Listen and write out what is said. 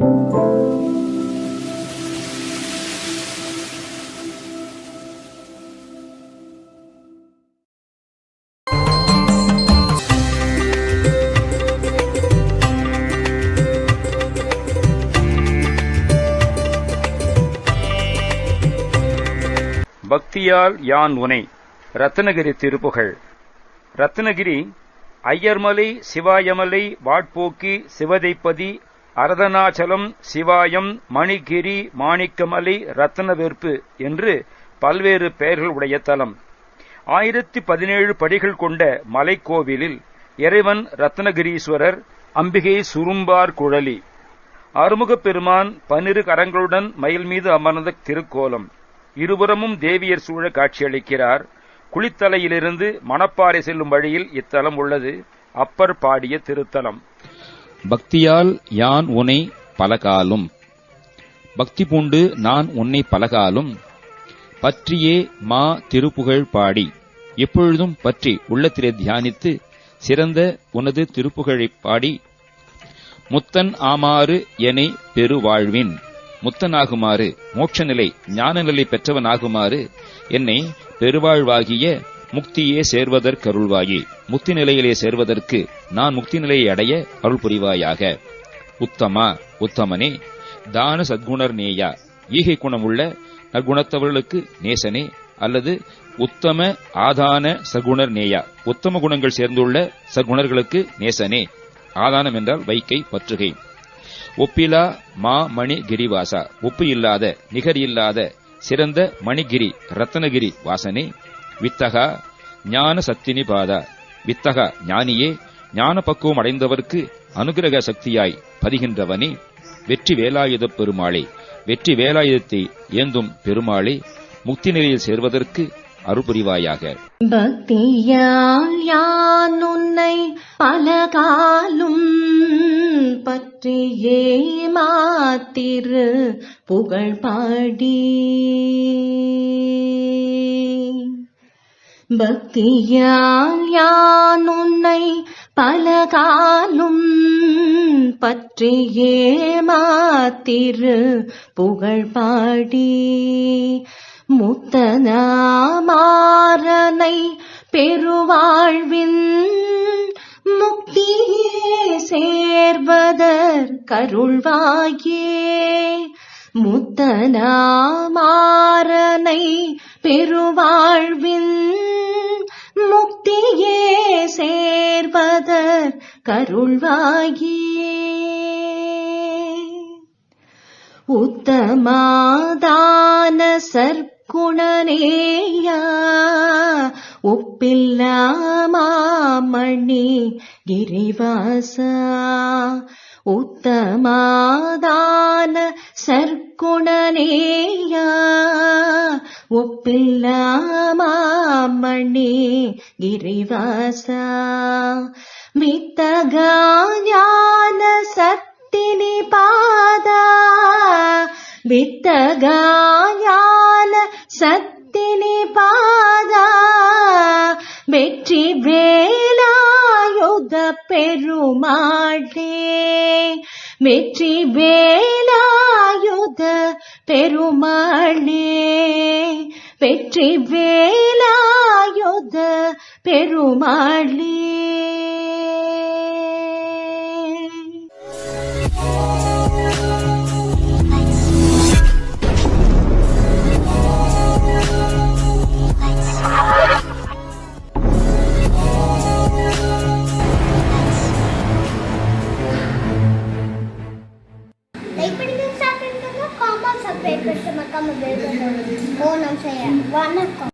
பக்தியால் யான் உனை. ரத்னகிரி திருப்புகழ். ரத்னகிரி ஐயர்மலை சிவாயமலை வாட்போக்கி சிவதைப்பதி அரதனாச்சலம் சிவாயம் மணிகிரி மாணிக்கமலை ரத்னவெற்பு என்று பல்வேறு பெயர்கள் உடைய தலம். 1017 படிகள் கொண்ட மலைக்கோவிலில் இறைவன் ரத்னகிரீஸ்வரர், அம்பிகை சுரும்பார் குழலி. அருமுகப் பெருமான் 12 கரங்களுடன் மயில் மீது அமர்ந்த திருக்கோலம். இருபுறமும் தேவியர் சூழ காட்சியளிக்கிறார். குளித்தலையிலிருந்து மணப்பாறை செல்லும் வழியில் இத்தலம் உள்ளது. அப்பர் பாடிய திருத்தலம். பக்தியால் யான் உன்னை பலகாலும். பக்தி பூண்டு நான் உன்னை பலகாலும் பற்றியே மா திருப்புகழ் பாடி. எப்பொழுதும் பற்றி உள்ளத்திலே தியானித்து சிறந்த உனது திருப்புகழைப் பாடி முத்தன் ஆமாறு எனை பெருவாழ்வின். முத்தனாகுமாறு, மோட்ச நிலை ஞான நிலை பெற்றவனாகுமாறு என்னை பெருவாழ்வாகிய முக்தியே சேர்வதற்கருள்வாயே. முக்தி நிலையிலே சேர்வதற்கு நான் முக்தி நிலையை அடைய அருள் புரிவாயாக. உத்தமா, உத்தமனே. தான சத்குணர் நேயா, ஈகை குணமுள்ள நற்குணத்தவர்களுக்கு நேசனே. அல்லது உத்தம ஆதான சகுணர் நேயா, உத்தம குணங்கள் சேர்ந்துள்ள சகுணர்களுக்கு நேசனே. ஆதானம் என்றால் வைக்கை, பற்றுகை. ஒப்பிலா மா மணி கிரிவாசா, ஒப்பு இல்லாத நிகர் இல்லாத சிறந்த மணிகிரி ரத்னகிரி வாசனே. வித்தகா ஞான சத்தினி பாதா, வித்தகா ஞானியே, ஞான பக்குவம் அடைந்தவர்க்கு அனுகிரக சக்தியாய் பதிகின்றவனே. வெற்றி வேலாயுத பெருமாளே, வெற்றி வேலாயுதத்தை ஏந்தும் பெருமாளே, முக்தி நிலையில் சேர்வதற்கு அருள்புரிவாயாக. பக்தியால் யான் உன்னை பலகாலும் பற்றியே மாத்திரு புகழ் பாடி. பக்தியால் யான் உன்னை பலகாலும் பற்றியே மாத்திரு புகழ் பாடி. முத்தனாமாறனை பெருவாழ்வின் முக்தியே சேர்வதற் கருள்வாயே. முத்தனாமாறனை பெருவாழ்வின் முக்தியே சேர்வதற் கருள்வாயே. உத்தமாதான சற்குணனேயா, ஒப்பில்லாமணி கிரிவாசா. உத்தமாதான சற்குணனேயா, ஒப்பில்லாமணி கிரிவாசா. வித்தகா ஞான சத்தினி பாதா, வித்தகா ஞான சத்தினி பாதா. வெற்றி வேலாயுத பெருமாளே, வெற்றி வேலாயுத பெருமாளே, வெற்றி வேலாயுத பெருமாளே. Vanakkam.